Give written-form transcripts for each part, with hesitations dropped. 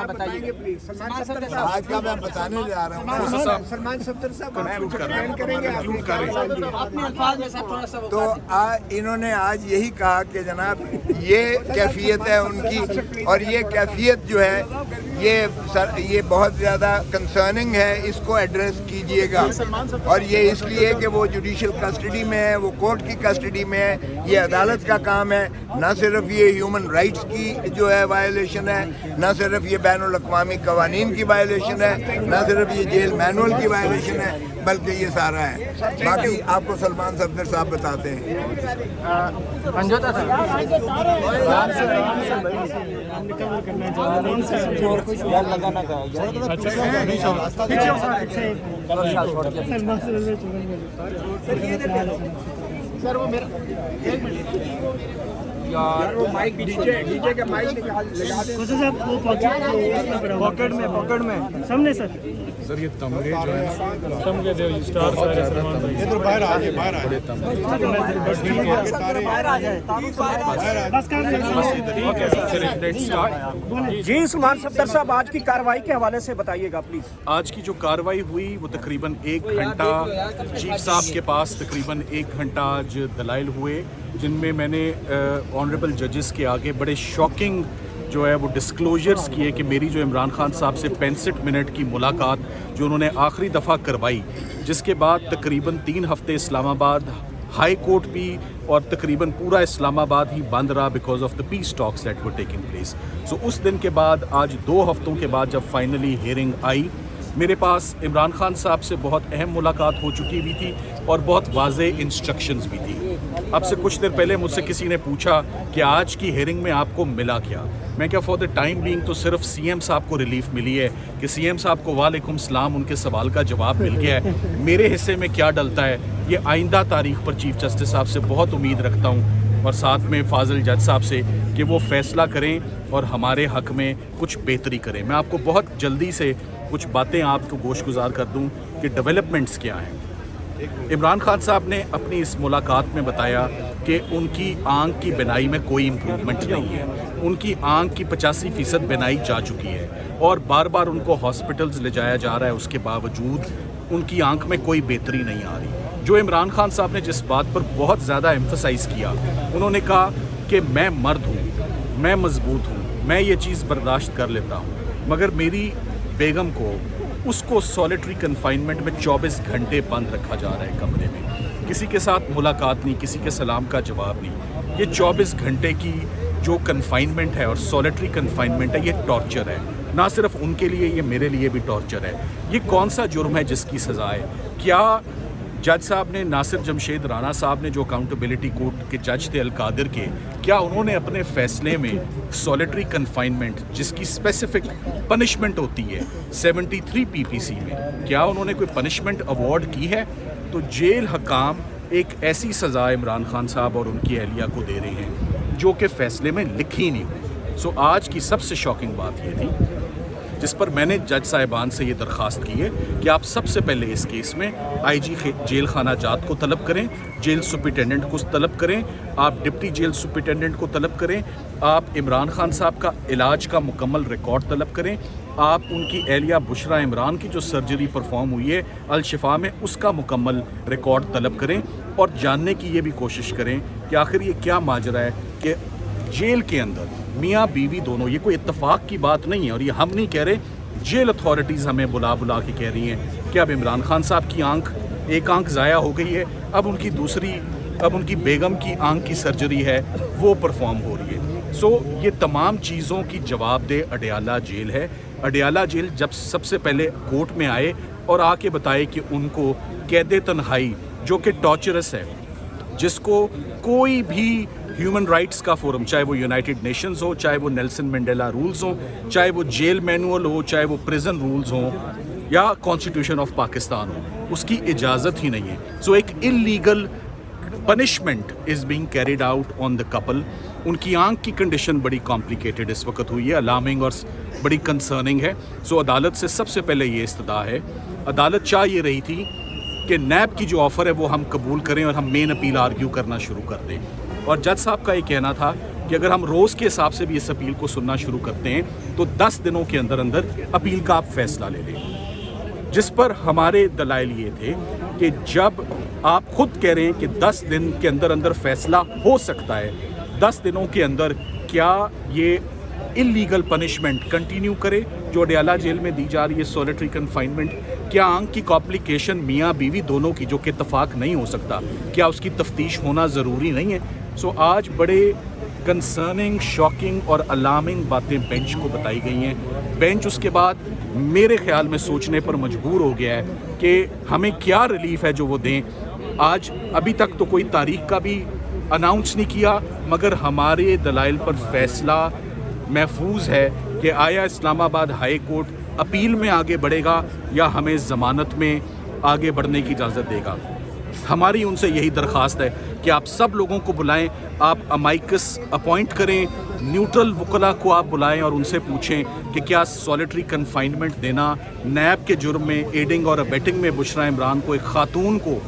बताइए प्लीज। आज का मैं बताने जा रहा हूँ। सलमान सफदर साहब तो इन्होंने आज यही कहा कि जनाब ये कैफियत है उनकी, और ये कैफियत जो है ये बहुत ज़्यादा कंसर्निंग है, इसको एड्रेस कीजिएगा। और ये इसलिए कि वो जुडिशल कस्टडी में है, वो कोर्ट की कस्टडी में है, ये अदालत का काम है। ना सिर्फ ये ह्यूमन राइट्स की जो है वायलेशन है, ना सिर्फ ये बैनुल अक़वामी कवानीन की वायलेशन है, ना सिर्फ ये जेल मैनुअल की वायलेशन है, बल्कि ये सारा है। बाकी आपको सलमान सफदर साहब बताते हैं। सर वो मेरा यार वो माइक डीजे का माइक लगा दे साहब, वो पॉकेट में सामने सर ये तमगे जो है तमगे जो स्टार सारे सलमान भाई इधर बाहर आ जाए, बाहर आ जाए। जी सलमान सफदर साहब, आज की कार्रवाई के हवाले से बताइएगा प्लीज। आज की जो कार्रवाई हुई वो तकरीबन 1 घंटा चीफ साहब के पास तकरीबन 1 घंटा आज दलाइल हुए, जिनमें मैंने ऑनरेबल जजेस के आगे बड़े शॉकिंग जो है वो डिस्क्लोजर्स किए कि मेरी जो इमरान खान साहब से 65 मिनट की मुलाकात जो उन्होंने आखिरी दफ़ा करवाई, जिसके बाद तकरीबन 3 हफ्ते इस्लामाबाद हाई कोर्ट भी और तकरीबन पूरा इस्लामाबाद ही बंद रहा because of the peace talks that were taking place. So उस दिन के बाद आज 2 हफ्तों के बाद जब फाइनली हियरिंग आई, मेरे पास इमरान खान साहब से बहुत अहम मुलाकात हो चुकी भी थी और बहुत वाज़े इंस्ट्रक्शंस भी थी। अब से कुछ देर पहले मुझसे किसी ने पूछा कि आज की हियरिंग में आपको मिला क्या। मैं क्या फॉर द टाइम बीइंग तो सिर्फ सीएम साहब को रिलीफ मिली है कि सीएम साहब को वालेकुम सलाम, उनके सवाल का जवाब मिल गया है। मेरे हिस्से में क्या डलता है ये आइंदा तारीख पर चीफ जस्टिस साहब से बहुत उम्मीद रखता हूँ, और साथ में फाजिल जज साहब से कि वो फैसला करें और हमारे हक़ में कुछ बेहतरी करें। मैं आपको बहुत जल्दी से कुछ बातें आपको गोशगुजार कर दूं कि डेवलपमेंट्स क्या हैं। इमरान खान साहब ने अपनी इस मुलाकात में बताया कि उनकी आंख की बिनाई में कोई इम्प्रूवमेंट नहीं है, उनकी आंख की 85% बिनाई जा चुकी है और बार बार उनको हॉस्पिटल्स ले जाया जा रहा है, उसके बावजूद उनकी आंख में कोई बेहतरी नहीं आ रही। जो इमरान खान साहब ने जिस बात पर बहुत ज़्यादा एम्फसाइज़ किया, उन्होंने कहा कि मैं मर्द हूँ, मैं मजबूत हूँ, मैं ये चीज़ बर्दाश्त कर लेता हूँ, मगर मेरी बेगम को उसको सॉलिटरी कन्फाइनमेंट में 24 घंटे बंद रखा जा रहा है कमरे में, किसी के साथ मुलाकात नहीं, किसी के सलाम का जवाब नहीं। ये 24 घंटे की जो कन्फाइनमेंट है और सॉलिटरी कन्फाइनमेंट है, ये टॉर्चर है, ना सिर्फ उनके लिए, ये मेरे लिए भी टॉर्चर है। ये कौन सा जुर्म है जिसकी सज़ा है? क्या जज साहब ने, नासिर जमशेद राणा साहब ने जो अकाउंटेबिलिटी कोर्ट के जज थे अलकादिर के, क्या उन्होंने अपने फ़ैसले में सॉलिटरी कन्फाइनमेंट जिसकी स्पेसिफिक पनिशमेंट होती है 73 PPC में, क्या उन्होंने कोई पनिशमेंट अवॉर्ड की है? तो जेल हकाम एक ऐसी सज़ा इमरान खान साहब और उनकी अहलिया को दे रहे हैं जो कि फ़ैसले में लिखी नहीं हुई। सो आज की सबसे शॉकिंग बात ये थी जिस पर मैंने जज साहिबान से ये दरख्वास्त की है कि आप सबसे पहले इस केस में IG जेल खाना जात को तलब करें, जेल सुपरिटेंडेंट को तलब करें, आप डिप्टी जेल सुपरिटेंडेंट को तलब करें, आप इमरान खान साहब का इलाज का मुकम्मल रिकॉर्ड तलब करें, आप उनकी एहलिया बुशरा इमरान की जो सर्जरी परफॉर्म हुई है अल शिफा में उसका मुकम्मल रिकॉर्ड तलब करें, और जानने की ये भी कोशिश करें कि आखिर ये क्या माजरा है कि जेल के अंदर मियाँ बीवी दोनों, ये कोई इत्तेफाक की बात नहीं है और ये हम नहीं कह रहे, जेल अथॉरिटीज़ हमें बुला बुला के कह रही हैं कि अब इमरान खान साहब की एक आंख ज़ाया हो गई है, अब उनकी बेगम की आंख की सर्जरी है वो परफॉर्म हो रही है। सो ये तमाम चीज़ों की जवाबदेह अडयाला जेल है। अडयाला जेल जब सबसे पहले कोर्ट में आए और आके बताए कि उनको कैदे तन्हाई जो कि टॉर्चरस है, जिसको कोई भी ह्यूमन राइट्स का फोरम, चाहे वो यूनाइटेड नेशंस हो, चाहे वो नेल्सन मंडेला रूल्स हो, चाहे वो जेल मैनुअल हो, चाहे वो प्रिजन रूल्स हो या कॉन्स्टिट्यूशन ऑफ पाकिस्तान हो, उसकी इजाज़त ही नहीं है। सो एक illegal punishment is being carried out on the couple. उनकी आंख की कंडीशन बड़ी कॉम्प्लिकेटेड इस वक्त हुई है, अलार्मिंग और बड़ी कंसर्निंग है। सो अदालत से सबसे पहले ये इस्तदा है, अदालत चाह ये रही थी कि नैब की जो ऑफ़र है वो हम कबूल करें और हम मेन अपील आर्ग्यू करना शुरू कर दें, और जज साहब का ये कहना था کہ اگر ہم روز کے حساب سے بھی اس اپیل کو سننا شروع کرتے ہیں تو 10 دنوں کے اندر اندر اپیل کا آپ فیصلہ لے لیں، جس پر ہمارے دلائل یہ تھے کہ جب آپ خود کہہ رہے ہیں کہ 10 دن کے اندر اندر فیصلہ ہو سکتا ہے، 10 دنوں کے اندر کیا یہ انلیگل پنشمنٹ کنٹینیو کرے جو اڈیالہ جیل میں دی جا رہی ہے، سولیٹری کنفائنمنٹ؟ کیا آنکھ کی کاپلیکیشن میاں بیوی دونوں کی جو کہ اتفاق نہیں ہو سکتا، کیا اس کی تفتیش ہونا ضروری نہیں ہے؟ سو آج بڑے کنسرننگ، شاکنگ اور الارمنگ باتیں بینچ کو بتائی گئی ہیں۔ بینچ اس کے بعد میرے خیال میں سوچنے پر مجبور ہو گیا ہے کہ ہمیں کیا ریلیف ہے جو وہ دیں۔ آج ابھی تک تو کوئی تاریخ کا بھی اناؤنس نہیں کیا، مگر ہمارے دلائل پر فیصلہ محفوظ ہے کہ آیا اسلام آباد ہائی کورٹ اپیل میں آگے بڑھے گا یا ہمیں ضمانت میں آگے بڑھنے کی اجازت دے گا۔ ہماری ان سے یہی درخواست ہے کہ آپ سب لوگوں کو بلائیں، آپ امائکس اپوائنٹ کریں، نیوٹرل وکلاء کو آپ بلائیں اور ان سے پوچھیں کہ کیا سولیٹری کنفائنمنٹ دینا نیب کے جرم میں ایڈنگ اور ابیٹنگ میں بشرا عمران کو، ایک خاتون کو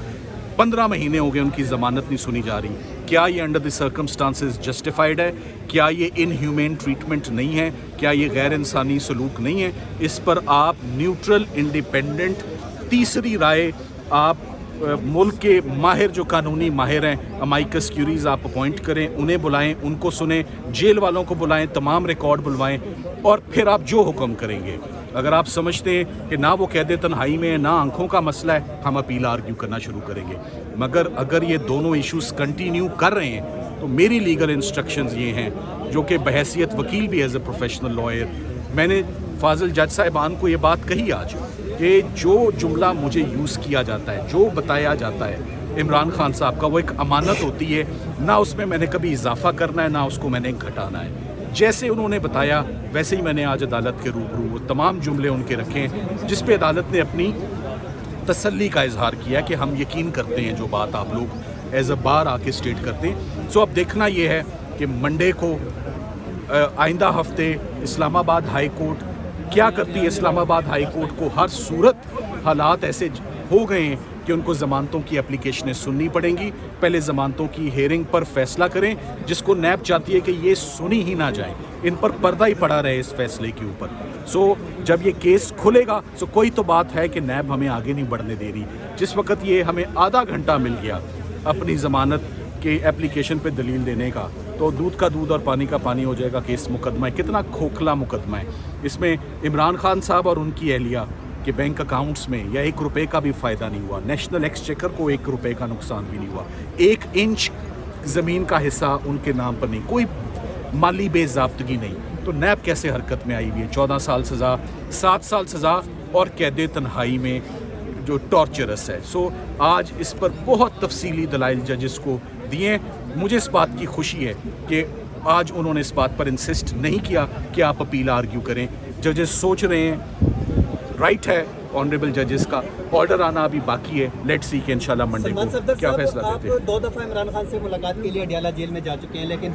15 مہینے ہو گئے ان کی ضمانت نہیں سنی جا رہی، کیا یہ انڈر دی سرکمسٹانسز جسٹیفائڈ ہے؟ کیا یہ ان ہیومین ٹریٹمنٹ نہیں ہے؟ کیا یہ غیر انسانی سلوک نہیں ہے؟ اس پر آپ نیوٹرل، انڈیپینڈنٹ تیسری رائے آپ ملک کے ماہر جو قانونی ماہر ہیں، امائکس کیوریز آپ اپوائنٹ کریں، انہیں بلائیں، ان کو سنیں، جیل والوں کو بلائیں، تمام ریکارڈ بلوائیں اور پھر آپ جو حکم کریں گے۔ اگر آپ سمجھتے ہیں کہ نہ وہ قید تنہائی میں ہے، نہ آنکھوں کا مسئلہ ہے، ہم اپیل آرگیو کرنا شروع کریں گے۔ مگر اگر یہ دونوں ایشوز کنٹینیو کر رہے ہیں تو میری لیگل انسٹرکشنز یہ ہیں، جو کہ بحیثیت وکیل بھی ایز اے پروفیشنل لائر میں نے فاضل جج صاحبان کو یہ بات کہی آج کہ جو جملہ مجھے یوز کیا جاتا ہے، جو بتایا جاتا ہے عمران خان صاحب کا، وہ ایک امانت ہوتی ہے، نہ اس میں میں نے کبھی اضافہ کرنا ہے، نہ اس کو میں نے گھٹانا ہے۔ جیسے انہوں نے بتایا ویسے ہی میں نے آج عدالت کے روبرو وہ تمام جملے ان کے رکھے ہیں، جس پہ عدالت نے اپنی تسلی کا اظہار کیا کہ ہم یقین کرتے ہیں جو بات آپ لوگ ایز اے بار آ کے اسٹیٹ کرتے ہیں۔ سو اب دیکھنا یہ ہے کہ منڈے کو آئندہ ہفتے اسلام آباد ہائی کورٹ کیا کرتی ہے۔ اسلام آباد ہائی کورٹ کو ہر صورت حالات ایسے ہو گئے ہیں کہ ان کو ضمانتوں کی اپلیکیشنیں سننی پڑیں گی، پہلے ضمانتوں کی ہیئرنگ پر فیصلہ کریں، جس کو نیب چاہتی ہے کہ یہ سنی ہی نہ جائیں، ان پر پردہ ہی پڑا رہے اس فیصلے کے اوپر۔ سو جب یہ کیس کھلے گا سو کوئی تو بات ہے کہ نیب ہمیں آگے نہیں بڑھنے دے رہی۔ جس وقت یہ ہمیں آدھا گھنٹہ مل گیا اپنی ضمانت کے اپلیکیشن پہ دلیل دینے کا، تو دودھ کا دودھ اور پانی کا پانی ہو جائے گا کہ اس مقدمہ ہے کتنا کھوکھلا مقدمہ ہے۔ اس میں عمران خان صاحب اور ان کی اہلیہ کہ بینک اکاؤنٹس میں یا 1 روپے کا بھی فائدہ نہیں ہوا، نیشنل ایکسچیکر کو 1 روپے کا نقصان بھی نہیں ہوا، 1 انچ زمین کا حصہ ان کے نام پر نہیں، کوئی مالی بے ضابطگی نہیں، تو نیب کیسے حرکت میں آئی ہوئی ہے؟ 14 سال سزا، 7 سال سزا اور قید تنہائی میں جو ٹارچرس ہے۔ سو آج اس پر بہت تفصیلی دلائل ججز کو دیے۔ مجھے اس بات کی خوشی ہے کہ آج انہوں نے اس بات پر انسسٹ نہیں کیا کہ آپ اپیل آرگیو کریں۔ ججز سوچ رہے ہیں، رائٹ ہے آنریبل ججز کا، آرڈر آنا ابھی باقی ہے، لیٹ سی کہ انشاءاللہ منڈے کو کیا فیصلہ دیتے ہیں۔ آپ 2 دفعہ عمران خان سے ملاقات کے لیے اڈیالہ جیل میں جا چکے ہیں، لیکن